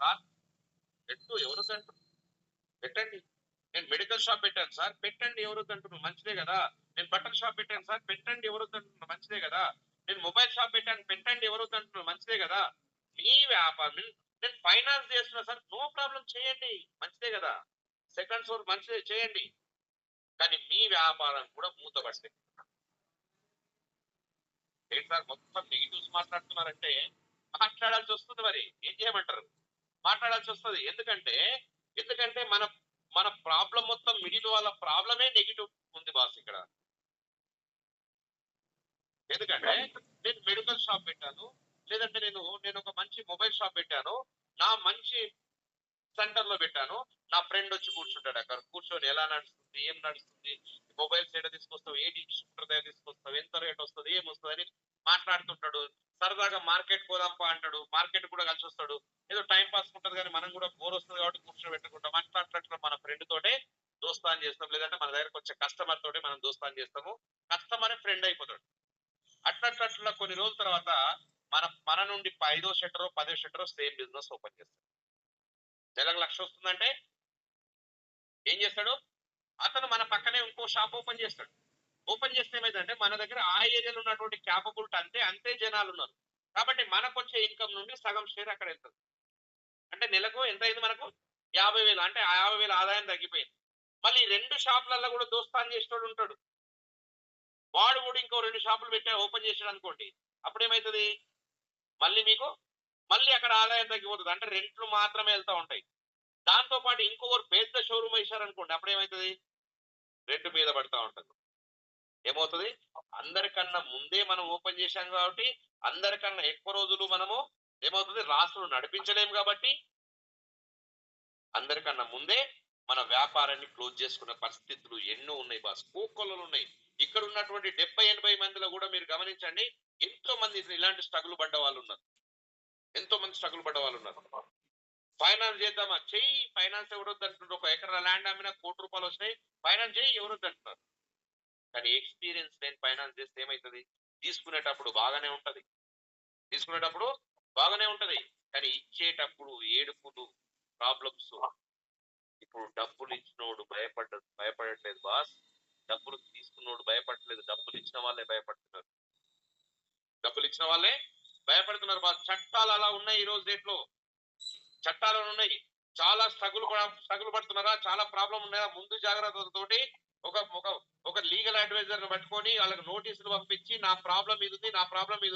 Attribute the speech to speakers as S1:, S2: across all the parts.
S1: Sir పెట్టు, ఎవరు వద్దంటారు? పెట్టండి. నేను మెడికల్ షాప్ పెట్టాను సార్, పెట్టండి, ఎవరు వద్దంటున్నారు? మంచిదే కదా. నేను బట్టల షాప్ పెట్టాను సార్, పెట్టండి, ఎవరు వద్దంటున్నారు? మంచిదే కదా. నేను మొబైల్ షాప్ పెట్టాను, పెట్టండి, ఎవరు వద్దంటున్నారు? మంచిదే కదా. మీ వ్యాపారం నేను ఫైనాన్స్ చేస్తున్నా సార్, నో ప్రాబ్లం, చేయండి, మంచిదే కదా. సెకండ్ సోర్స్ మంచిదే, చేయండి. కానీ మీ వ్యాపారం కూడా మూతపడితే ఏంటి సార్ మొత్తం నెగిటివ్స్ మాట్లాడుతున్నారంటే మాట్లాడాల్సి వస్తుంది. మరి ఏం చేయమంటారు? మాట్లాడాల్సి వస్తుంది. ఎందుకంటే మన మన ప్రాబ్లం మొత్తం మిడిల్ వాళ్ళ ప్రాబ్లమే నెగిటివ్ ఉంది బాస్ ఇక్కడ. ఎందుకంటే నేను మెడికల్ షాప్ పెట్టాను, లేదంటే నేను ఒక మంచి మొబైల్ షాప్ పెట్టాను, నా మంచి సెంటర్ లో పెట్టాను. నా ఫ్రెండ్ వచ్చి కూర్చుంటాడు అక్కడ, కూర్చొని ఎలా నడుస్తుంది, ఏం నడుస్తుంది, మొబైల్స్ ఎక్కడ తీసుకొస్తావు, ఏ డిస్ట్రిబ్యూటర్ దగ్గర తీసుకొస్తావు, ఎంత రేట్ వస్తుంది, ఏమొస్తుంది అని మాట్లాడుతుంటాడు. సరదాగా మార్కెట్ పోదాంపా అంటాడు, మార్కెట్ కూడా కలిసి వస్తాడు. ఏదో టైం పాస్ ఉంటది కానీ మనం కూడా బోర్ వస్తుంది కాబట్టి కూర్చోబెట్టుకుంటాం. అట్లా మన ఫ్రెండ్ తోటే దోస్తాన్ చేస్తాం, లేదంటే మన దగ్గరకు వచ్చే కస్టమర్ తోటే మనం దోస్తాన్ చేస్తాము. కస్టమర్ ఫ్రెండ్ అయిపోతాడు. అట్లా కొన్ని రోజుల తర్వాత మన నుండి 5వ షట్టరో 10వ షట్టరో సేమ్ బిజినెస్ ఓపెన్ చేస్తాడు. నెలకు 1,00,000 వస్తుందంటే ఏం చేస్తాడు? అతను మన పక్కనే ఇంకో షాప్ ఓపెన్ చేస్తాడు. ఓపెన్ చేస్తే ఏమైందంటే మన దగ్గర ఆ ఏరియాలో ఉన్నటువంటి క్యాపబిలిటీ అంతే జనాలు ఉన్నారు. కాబట్టి మనకు వచ్చే ఇన్కమ్ నుండి సగం షేర్ అక్కడ వెళ్తుంది. అంటే నెలకు ఎంత అయింది మనకు? 50,000. అంటే ఆ 50,000 ఆదాయం తగ్గిపోయింది. మళ్ళీ 2 షాపులలో కూడా దోస్తాన్ చేసేవాడు ఉంటాడు. వాడు కూడా ఇంకో 2 షాపులు ఓపెన్ చేసాడు అనుకోండి, అప్పుడేమవుతుంది? మళ్ళీ అక్కడ ఆదాయం తగ్గిపోతుంది. అంటే రెంట్లు మాత్రమే వెళ్తా ఉంటాయి. దాంతో పాటు ఇంకొకరు పెద్ద షోరూమ్ వేశారనుకోండి, అప్పుడేమవుతుంది? రెంట్ మీద పడతా ఉంటుంది. ఏమవుతుంది? అందరికన్నా ముందే మనం ఓపెన్ చేశాం కాబట్టి, అందరికన్నా ఎక్కువ రోజులు మనము ఏమవుతుంది, రాష్ట్రం నడిపించలేము కాబట్టి, అందరికన్నా ముందే మన వ్యాపారాన్ని క్లోజ్ చేసుకున్న పరిస్థితులు ఎన్నో ఉన్నాయి బాస్. కోకొల్లలు ఉన్నాయి. ఇక్కడ ఉన్నటువంటి 70-80 మందిలో కూడా మీరు గమనించండి, ఎంతో మంది ఇలాంటి స్ట్రగుల్ పడ్డ వాళ్ళు ఉన్నారు. ఎంతో మంది స్ట్రగుల్ పడ్డ వాళ్ళు ఉన్నారు. ఫైనాన్స్ చేద్దామా, చెయ్యి, ఫైనాన్స్ ఎవరొద్దు అంటున్నారు. 1 ఎకరా ల్యాండ్ అమ్మినా ₹1,00,00,000 వస్తాయి, ఫైనాన్స్ చేయి, ఎవరొద్దు అంటున్నారు. కానీ ఎక్స్పీరియన్స్ లేని ఫైనాన్స్ చేస్తే ఏమవుతుంది? తీసుకునేటప్పుడు బాగానే ఉంటది, కానీ ఇచ్చేటప్పుడు ఏడుపులు, ప్రాబ్లమ్స్. ఇప్పుడు డబ్బులు ఇచ్చినోడు భయపడట్లేదు బాస్. డబ్బులు తీసుకున్నోడు భయపడట్లేదు, డబ్బులు ఇచ్చిన వాళ్ళే భయపడుతున్నారు బాస్. చట్టాలు అలా ఉన్నాయి ఈ రోజు డేట్ లో. చట్టాలు ఉన్నాయి. చాలా స్ట్రగుల్ పడుతున్నారా, చాలా ప్రాబ్లం ఉన్నాయా, ముందు జాగ్రత్తతోటి ఒక లీగల్ అడ్వైజర్ ని పట్టుకొని వాళ్ళకి నోటీసులు పంపించి, నా ప్రాబ్లం ఇది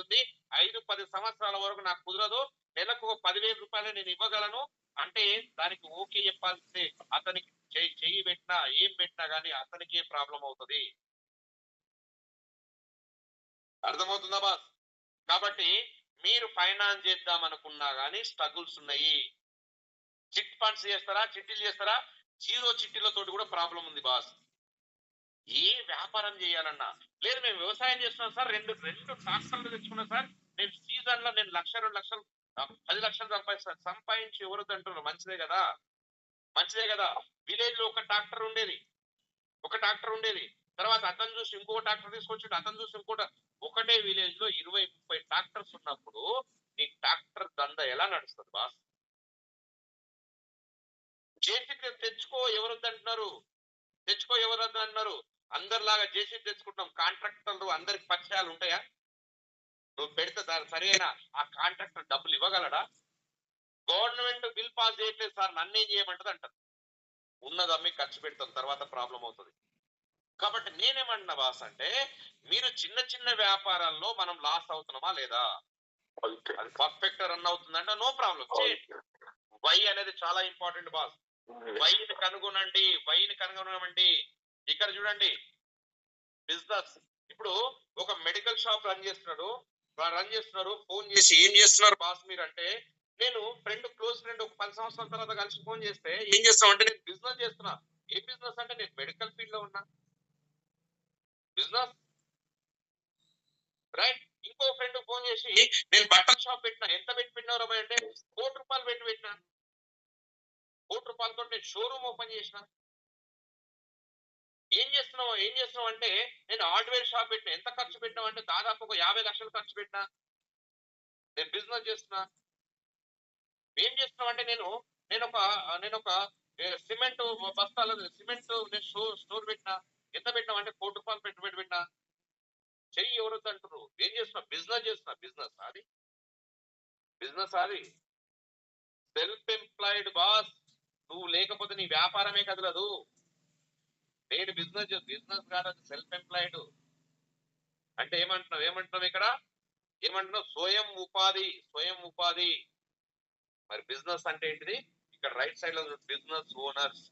S1: ఉంది, 5-10 సంవత్సరాల వరకు నాకు కుదరదు, నెలకు ₹10,000 నేను ఇవ్వగలను అంటే దానికి ఓకే చెప్పాల్సిందే. అతనికి చెయ్యి పెట్టినా ఏం పెట్టినా గానీ అతనికే ప్రాబ్లం అవుతుంది. అర్థమవుతుందా బాస్? కాబట్టి మీరు ఫైనాన్స్ చేద్దాం అనుకున్నా గానీ స్ట్రగుల్స్ ఉన్నాయి. చిట్ ఫండ్స్ చేస్తారా, చిట్టీలు చేస్తారా, జీరో చిట్టీలతోటి కూడా ప్రాబ్లం ఉంది బాస్. ఏ వ్యాపారం చేయాలన్నా, లేదు మేము వ్యవసాయం చేస్తున్నాం సార్, రెండు ట్రాక్టర్లు తెచ్చుకున్నాం సార్, నేను సీజన్ లో నేను 1,00,000, 2,00,000, 10 లక్షలు సంపాదించి ఎవరు అంటున్నారు? మంచిదే కదా. విలేజ్ లో ఒక ట్రాక్టర్ ఉండేది, తర్వాత అతను చూసి ఇంకో ట్రాక్టర్ తీసుకొచ్చి, అతను చూసి ఒకటే విలేజ్ లో 20-30 ట్రాక్టర్స్ ఉన్నప్పుడు నీ ట్రాక్టర్ దంద ఎలా నడుస్తుంది బాస్? జేసీబీ తెచ్చుకో, ఎవరు అంటున్నారు? అందరిలాగా జేసీబీ తెచ్చుకుంటున్నాం. కాంట్రాక్టర్లు అందరికి పరిచయాలు ఉంటాయా? నువ్వు పెడితే సరైన ఆ కాంట్రాక్టర్ డబ్బులు ఇవ్వగలడా? గవర్నమెంట్ బిల్ పాస్ చేయట్లేదు సార్, నన్నేం చేయమంటది అంటారు. ఉన్నదమ్మి ఖర్చు పెడతాం, తర్వాత ప్రాబ్లం అవుతుంది. కాబట్టి నేనేమంటున్నా బాస్ అంటే, మీరు చిన్న చిన్న వ్యాపారాల్లో మనం లాస్ అవుతున్నామా లేదా, అది పర్ఫెక్ట్ రన్ అవుతుందంటే నో ప్రాబ్లం, చేయండి. వై అనేది చాలా ఇంపార్టెంట్ బాస్. వైని కనుగొనమండి. ఇక్కడ చూడండి, బిజినెస్ ఇప్పుడు ఒక మెడికల్ షాప్ రన్ చేస్తున్నారు, ఫోన్ చేసి ఏం చేస్తున్నారు బాస్ మీరు అంటే, నేను క్లోజ్ ఫ్రెండ్ ఒక 10 సంవత్సరాల తర్వాత కలిసి ఫోన్ చేస్తే ఏం చేస్తాం అంటే, నేను బిజినెస్ చేస్తున్నా. ఏ బిజినెస్ అంటే, నేను మెడికల్ ఫీల్డ్ లో ఉన్నా, బిజినెస్ రైట్. ఇంకో ఫ్రెండ్ ఫోన్ చేసి నేను బట్టల షాప్ పెట్టినా, ఎంత పెట్టి పెట్టినారు అంటే, ₹1,00,00,000 పెట్టినా, ₹1,00,00,000 నేను షోరూమ్ ఓపెన్ చేసిన. ఏం చేస్తున్నావు అంటే, నేను హార్డ్వేర్ షాప్ పెట్టినా. ఎంత ఖర్చు పెట్టినావు అంటే, దాదాపు ఒక 50 లక్షలు ఖర్చు పెట్టినా. నేను బిజినెస్ చేస్తున్నా. ఏం చేస్తున్నాం అంటే నేను ఒక సిమెంట్ బస్తాలు సిమెంట్ నేను స్టోర్ పెట్టినా, ఎంత పెట్టినాం అంటే ₹1,00,00,000 పెట్టుబడి పెట్టినా, చెయ్యి ఎవరొద్దు అంటారు. ఏం చేస్తున్నా? బిజినెస్ చేస్తున్నా. బిజినెస్ అది సెల్ఫ్ ఎంప్లాయిడ్ బాస్. నువ్వు లేకపోతే నీ వ్యాపారమే కదలదు. నేను బిజినెస్ కాదు, అది సెల్ఫ్ ఎంప్లాయిడ్. అంటే ఏమంటున్నావు ఇక్కడ? ఏమంటున్నావు? స్వయం ఉపాధి. మరి బిజినెస్ అంటే ఏంటిది? ఇక్కడ రైట్ సైడ్ లో బిజినెస్ ఓనర్స్,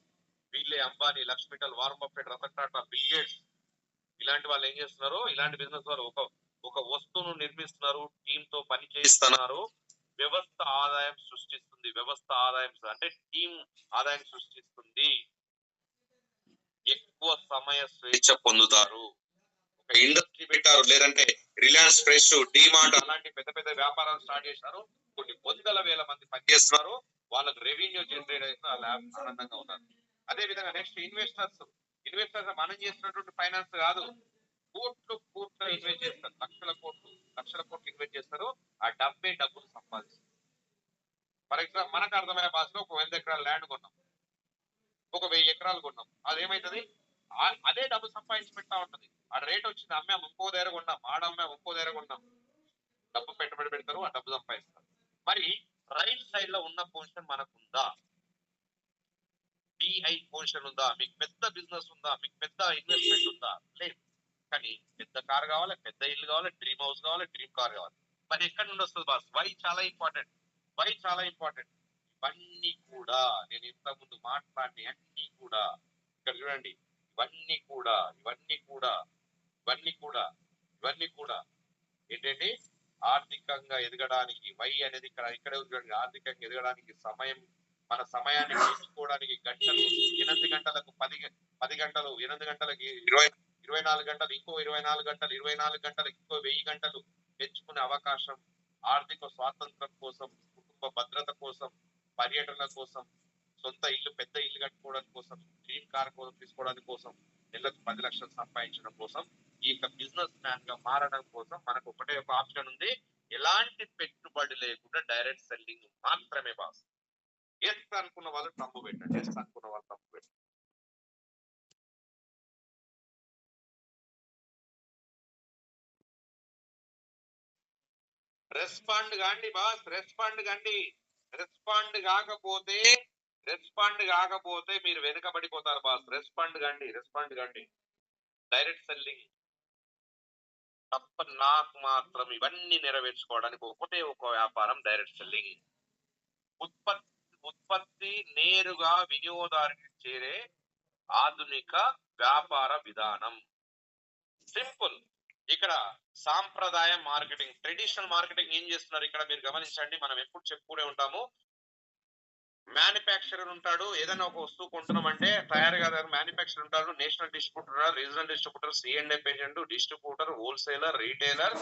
S1: వీళ్ళే Ambani, Lakshmi Mittal, Warren Buffett, Ratan Tata, Bill Gates, ఇలాంటి వాళ్ళు ఏం చేస్తున్నారు? ఇలాంటి బిజినెస్ వాళ్ళు ఒక వస్తువును నిర్మిస్తున్నారు, టీమ్ తో పని చేయిస్తున్నారు, వ్యవస్థ ఆదాయం సృష్టిస్తుంది. వ్యవస్థ ఆదాయం అంటే టీమ్ ఆదాయం సృష్టిస్తుంది. ఎక్కువ సమయ స్వేచ్ఛ పొందుతారు. ఒక ఇండస్ట్రీ పెట్టారు, లేదంటే రిలయన్స్ ఫ్రెష్, డిమార్ట్ అలాంటి పెద్ద పెద్ద వ్యాపారాలు స్టార్ట్ చేశారు. కొన్ని వందల వేల మంది పనిచేస్తున్నారు. వాళ్ళకు రెవెన్యూ జనరేట్ అయితే వాళ్ళ ఆనందంగా ఉన్నారు. అదే విధంగా నెక్స్ట్ ఇన్వెస్టర్స్ మనం చేస్తున్నటువంటి ఫైనాన్స్ కాదు, కోట్లు ఇన్వెస్ట్ చేస్తారు, లక్షల కోట్లు ఇన్వెస్ట్ చేస్తారు. ఆ డబ్బులు సంపాదిస్తారు. ఫర్ ఎగ్జాంపుల్ మనకు అర్థమైన భాషలో ఒక 100 ఎకరాల ల్యాండ్ కొన్నాం, ఒక 1000 ఎకరాలు కొన్నాం. అదేమైతుంది? అదే డబ్బు సంపాదించి పెట్టా ఉంటది. ఆ రేట్ వచ్చింది, అమ్మాం ఇంకో దగ్గర కొన్నాం, ఆడమ్మాం ఇంకో దగ్గర కొన్నాం, డబ్బు పెట్టుబడి పెడతారు, ఆ డబ్బు సంపాదిస్తారు. మరి రైట్ సైడ్ లో ఉన్న పొజిషన్ మనకుందా? డిఐ పొజిషన్ ఉందా? మీకు పెద్ద బిజినెస్ ఉందా? మీకు పెద్ద ఇన్వెస్ట్మెంట్ ఉందా? లేదు. కానీ పెద్ద కార్ కావాలి, పెద్ద ఇల్లు కావాలి, డ్రీమ్ హౌస్ కావాలి, డ్రీమ్ కార్ కావాలి. మరి ఎక్కడి నుండి వస్తుంది బాస్? వై చాలా ఇంపార్టెంట్. ఇవన్నీ కూడా నేను ఇంత ముందు మాట్లాడిన అన్ని కూడా ఇక్కడ చూడండి. ఇవన్నీ కూడా ఏంటంటే ఆర్థికంగా ఎదగడానికి వై అనేది ఇక్కడే చూడండి. ఆర్థికంగా ఎదగడానికి మన సమయాన్ని పెంచుకోవడానికి గంటలు, 8 గంటలకు 10 గంటలు, 8 గంటలకి 24 గంటలు, ఇంకో 24 గంటలు, 24 గంటలకు ఇంకో 1000 గంటలు పెంచుకునే అవకాశం, ఆర్థిక స్వాతంత్రం కోసం, కుటుంబ భద్రత కోసం, పర్యటన కోసం, సొంత ఇల్లు, పెద్ద ఇల్లు కట్టుకోవడం కోసం, డ్రీమ్ కార్ కోసం తీసుకోవడానికి కోసం, నెలకు 10 లక్షలు సంపాదించడం కోసం, ఈ యొక్క బిజినెస్ మ్యాన్ గా మారడం కోసం మనకు ఒకటే ఒక ఆప్షన్ ఉంది. ఎలాంటి పెట్టుబడి లేకుండా డైరెక్ట్ సెల్లింగ్ మాత్రమే బాస్. ఎస్ అనుకున్న వాళ్ళు తప్పు పెట్టండి. రెస్పాండ్ కాండి బాస్, రెస్పాండ్ కాకపోతే మీరు వెనుకబడిపోతారు బాస్. రెస్పాండ్ కాండి. డైరెక్ట్ సెల్లింగ్ తప్ప నాకు మాత్రం ఇవన్నీ నెరవేర్చుకోవడానికి ఒకటే ఒక వ్యాపారం, డైరెక్ట్ సెల్లింగ్. ఉత్పత్తి నేరుగా వినియోగదారునికి చేరే ఆధునిక వ్యాపార విధానం. సింపుల్. ఇక్కడ సాంప్రదాయ మార్కెటింగ్, ట్రెడిషనల్ మార్కెటింగ్ ఏం చేస్తున్నారు ఇక్కడ మీరు గమనించండి. మనం ఎప్పుడు చెప్పుకునే ఉంటాము, మ్యానుఫ్యాక్చరర్ ఉంటాడు, ఏదైనా ఒక వస్తువు కొంటున్నామంటే తయారుగా మ్యానుఫ్యాక్చరర్ ఉంటాడు, national distributor, regional distributor, C&F agent, distributor, wholesaler, retailer,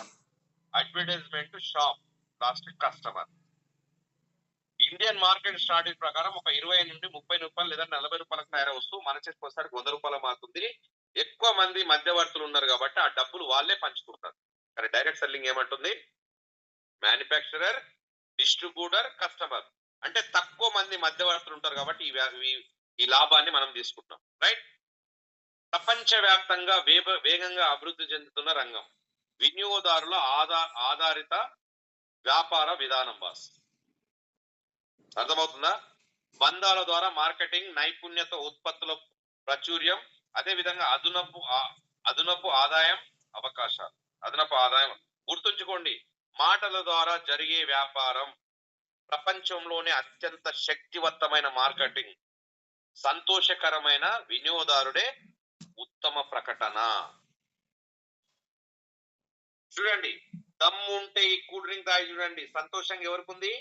S1: advertisement, shop, last customer. Indian market strategy ప్రకారం ఒక 20 నుండి 30 రూపాయలు లేదా 40 రూపాయలకు తయారు వస్తువు మన చేతికి వస్తానికి 100 రూపాయలు మారుతుంది. ఎక్కువ మంది మధ్యవర్తులు ఉన్నారు కాబట్టి ఆ డబ్బులు వాళ్ళే పంచుకుంటారు. కానీ డైరెక్ట్ సెల్లింగ్ ఏమంటుంది? మ్యానుఫ్యాక్చరర్, డిస్ట్రిబ్యూటర్, కస్టమర్, అంటే తక్కువ మంది మధ్యవర్తులు ఉంటారు కాబట్టి ఈ లాభాన్ని మనం తీసుకుంటాం. రైట్. ప్రపంచవ్యాప్తంగా వేగంగా అభివృద్ధి చెందుతున్న రంగం వినియోగదారుల ఆధారిత వ్యాపార విధానం బాస్. అర్థమవుతుందా? బంధాల ద్వారా మార్కెటింగ్, నైపుణ్యత, ఉత్పత్తుల ప్రాచుర్యం, అదే విధంగా అదనపు ఆదాయం అవకాశాలు. గుర్తుంచుకోండి, మాటల ద్వారా జరిగే వ్యాపారం ప్రపంచంలోనే అత్యంత శక్తివంతమైన మార్కెటింగ్. సంతోషకరమైన వినియోగదారుడే ఉత్తమ ప్రకటన. చూడండి, దమ్ము ఉంటే ఈ కూల్ డ్రింక్ తాగి చూడండి. సంతోషంగా ఎవరికి ఉంది?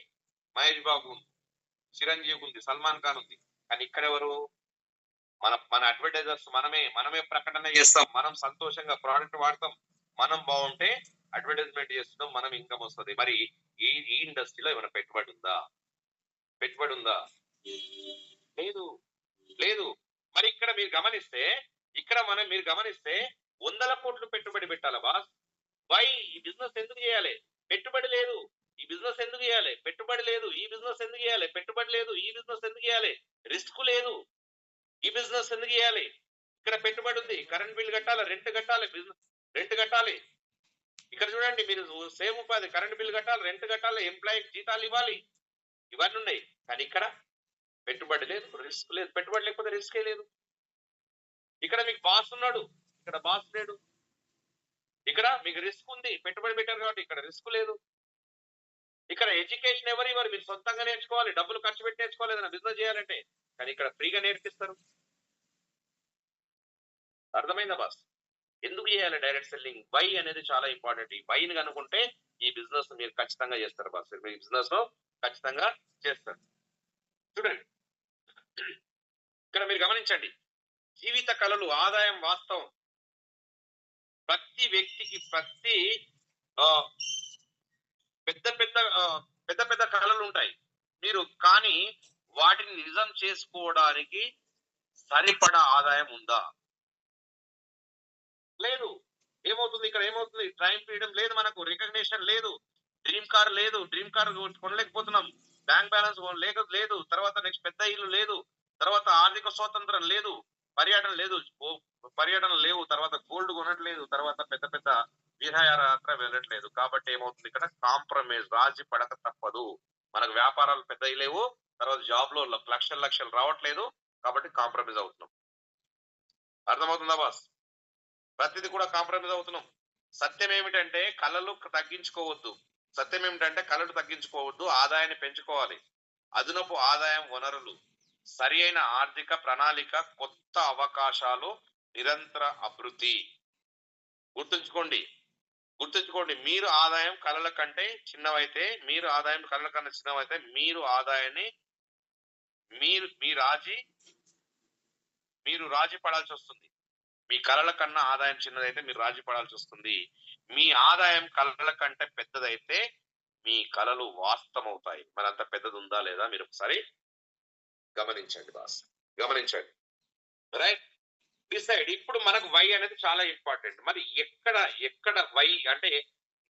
S1: మహేష్ బాబు ఉంది, చిరంజీవి ఉంది, సల్మాన్ ఖాన్ ఉంది. కానీ ఇక్కడ ఎవరు? మన అడ్వర్టైజర్స్. మనమే ప్రకటన చేస్తాం, మనం సంతోషంగా ప్రోడక్ట్ వాడతాం, మనం బాగుంటే అడ్వర్టైజ్మెంట్ చేస్తున్నాం, మనం ఇన్కమ్ వస్తుంది. మరి ఈ ఇండస్ట్రీలో ఏమైనా పెట్టుబడి ఉందా? లేదు. మరి ఇక్కడ మీరు గమనిస్తే 100 కోట్లు పెట్టుబడి పెట్టాలా బాస్? వై? ఈ బిజినెస్ ఎందుకు చేయాలి? పెట్టుబడి లేదు, ఈ బిజినెస్ ఎందుకు చేయాలి? పెట్టుబడి లేదు. ఈ బిజినెస్ ఎందుకు చేయాలి? పెట్టుబడి లేదు. ఈ బిజినెస్ ఎందుకు చేయాలి? రిస్క్ లేదు. ఈ బిజినెస్ ఎందుకు చేయాలి? ఇక్కడ పెట్టుబడి ఉంది. కరెంట్ బిల్ కట్టాలి, రెంట్ కట్టాలి, రెంట్ కట్టాలి. ఇక్కడ చూడండి, మీరు సేమ్ ఉపాధి, కరెంట్ బిల్ కట్టాలి, రెంట్ కట్టాలి, ఎంప్లాయీకి జీతాలు ఇవ్వాలి, ఇవన్నీ ఉన్నాయి. కానీ ఇక్కడ పెట్టుబడి లేదు, రిస్క్ లేదు. పెట్టుబడి లేకపోతే రిస్కే లేదు. ఇక్కడ మీకు బాస్ ఉన్నాడు, ఇక్కడ బాస్ లేడు. ఇక్కడ మీకు రిస్క్ ఉంది, పెట్టుబడి పెట్టారు కాబట్టి ఇక్కడ రిస్క్ లేదు. ఇక్కడ ఎడ్యుకేషన్ ఎవరు ఇవ్వరు, మీరు సొంతంగా నేర్చుకోవాలి, డబ్బులు ఖర్చు పెట్టి నేర్చుకోవాలి ఏదైనా బిజినెస్ చేయాలంటే. కానీ ఇక్కడ ఫ్రీగా నేర్పిస్తారు. అర్థమైందా బాస్? ఎందుకు చేయాలి డైరెక్ట్ సెల్లింగ్? వై అనేది చాలా ఇంపార్టెంట్. ఈ వైని కనుకుంటే ఈ బిజినెస్ మీరు ఖచ్చితంగా చేస్తారు బాస్. మీ బిజినెస్ లో ఖచ్చితంగా చేస్తారు. చూడండి, ఇక్కడ మీరు గమనించండి, జీవిత కళలు, ఆదాయం, వాస్తవం. ప్రతి వ్యక్తికి పెద్ద పెద్ద పెద్ద పెద్ద కళలు ఉంటాయి. మీరు కానీ వాటిని నిజం చేసుకోవడానికి సరిపడా ఆదాయం ఉందా? లేదు. ఏమవుతుంది ఇక్కడ? ఏమవుతుంది? టైం ఫ్రీడమ్ లేదు, మనకు రికగ్నిషన్ లేదు, డ్రీమ్ కార్ లేదు, డ్రీమ్ కార్ కొనలేకపోతున్నాం, బ్యాంక్ బ్యాలెన్స్ లేదు, తర్వాత నెక్స్ట్ పెద్ద ఇల్లు లేదు, తర్వాత ఆర్థిక స్వాతంత్రం లేదు, పర్యటన లేవు, తర్వాత గోల్డ్ కొనట్లేదు, తర్వాత పెద్ద పెద్ద విహారయాత్ర వెళ్ళట్లేదు. కాబట్టి ఏమవుతుంది ఇక్కడ? కాంప్రమైజ్, రాజీ పడక తప్పదు. మనకు వ్యాపారాలు పెద్దవి లేవు, తర్వాత జాబ్ లో లక్షలు రావట్లేదు, కాబట్టి కాంప్రమైజ్ అవుతున్నాం. అర్థమవుతుందా బాస్? ప్రతిది కూడా కాంప్రమైజ్ అవుతున్నాం. సత్యం ఏమిటంటే కళలు తగ్గించుకోవద్దు. సత్యం ఏమిటంటే కళలు తగ్గించుకోవద్దు, ఆదాయాన్ని పెంచుకోవాలి. అదనపు ఆదాయం వనరులు, సరి అయిన ఆర్థిక ప్రణాళిక, కొత్త అవకాశాలు, నిరంతర అభివృద్ధి. గుర్తుంచుకోండి, మీరు ఆదాయం కళల కంటే చిన్నవైతే, మీరు ఆదాయాన్ని మీరు రాజీ పడాల్సి వస్తుంది. మీ కళల కన్నా ఆదాయం చిన్నదైతే మీరు రాజీ పడాల్సి వస్తుంది. మీ ఆదాయం కళల కంటే పెద్దదైతే మీ కళలు వాస్తవమవుతాయి. మరి అంత పెద్దది ఉందా లేదా మీరు ఒకసారి గమనించండి బాస్, గమనించండి. Right, decide. ఇప్పుడు మనకు వై అనేది చాలా ఇంపార్టెంట్. మరి ఎక్కడ వై అంటే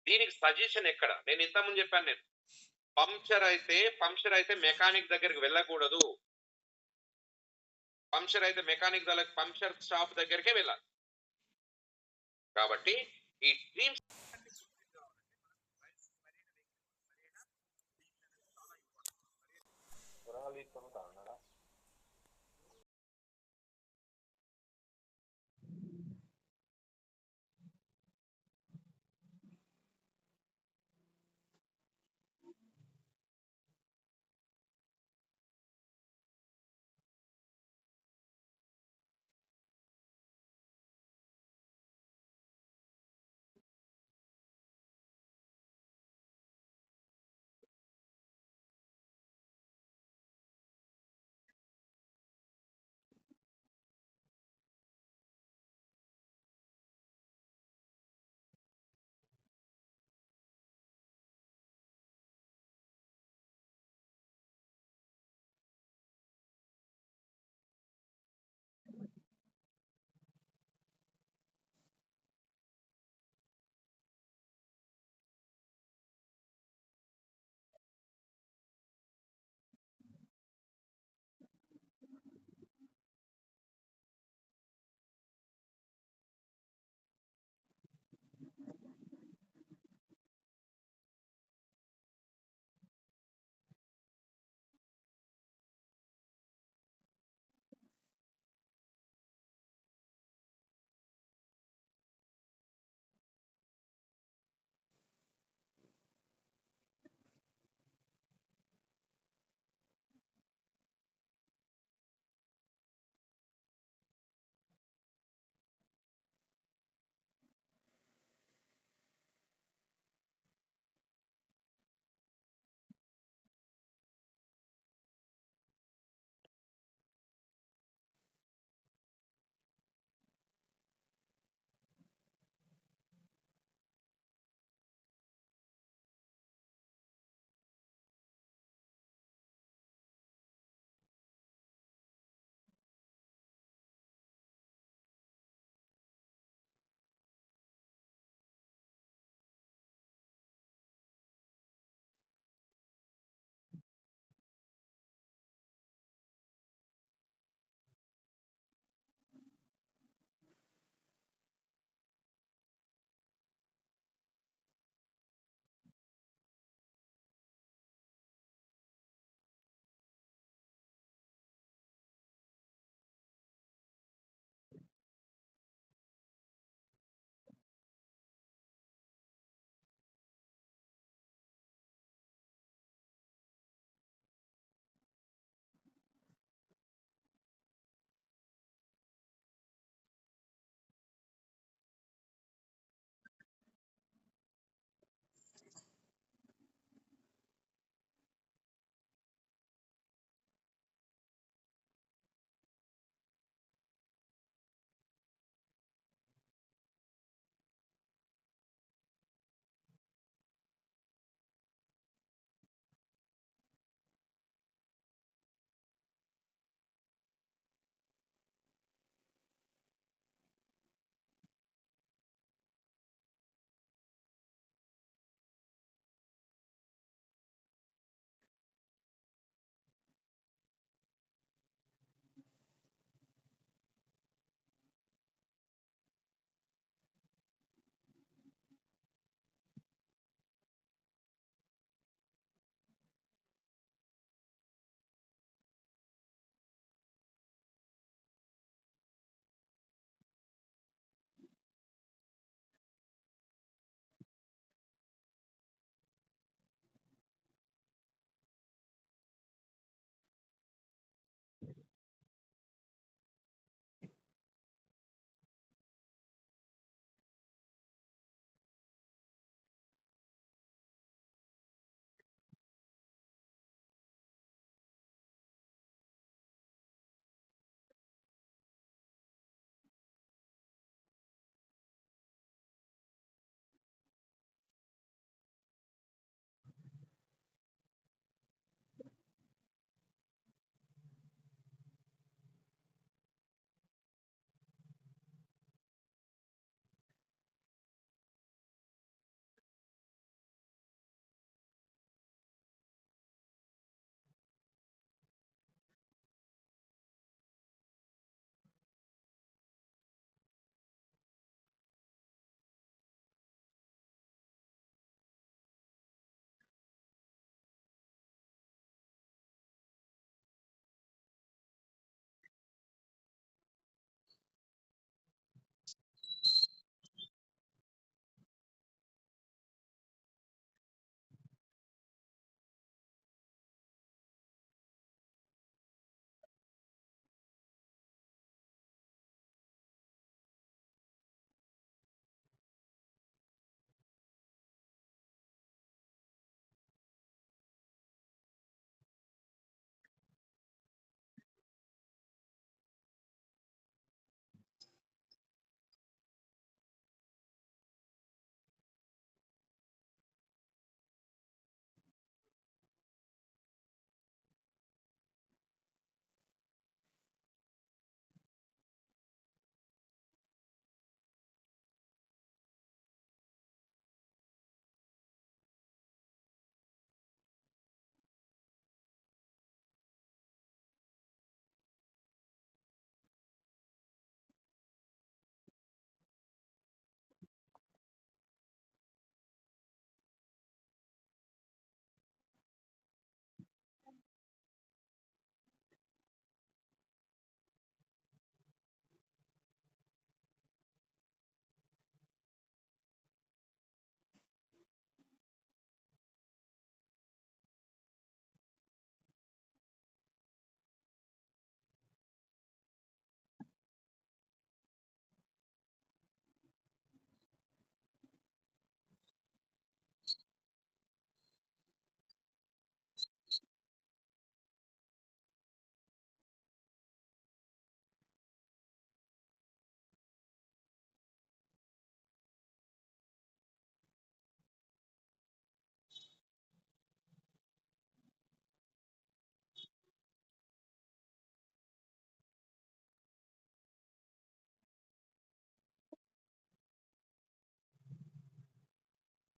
S1: దీనికి సజెషన్ ఎక్కడ? నేను ఇంతకుముందు చెప్పాను, నేను పంక్చర్ అయితే మెకానిక్ దగ్గరికి వెళ్ళకూడదు. పంక్చర్ షాప్ దగ్గరికే వెళ్ళాలి. కాబట్టి ఈ డ్రీమ్స్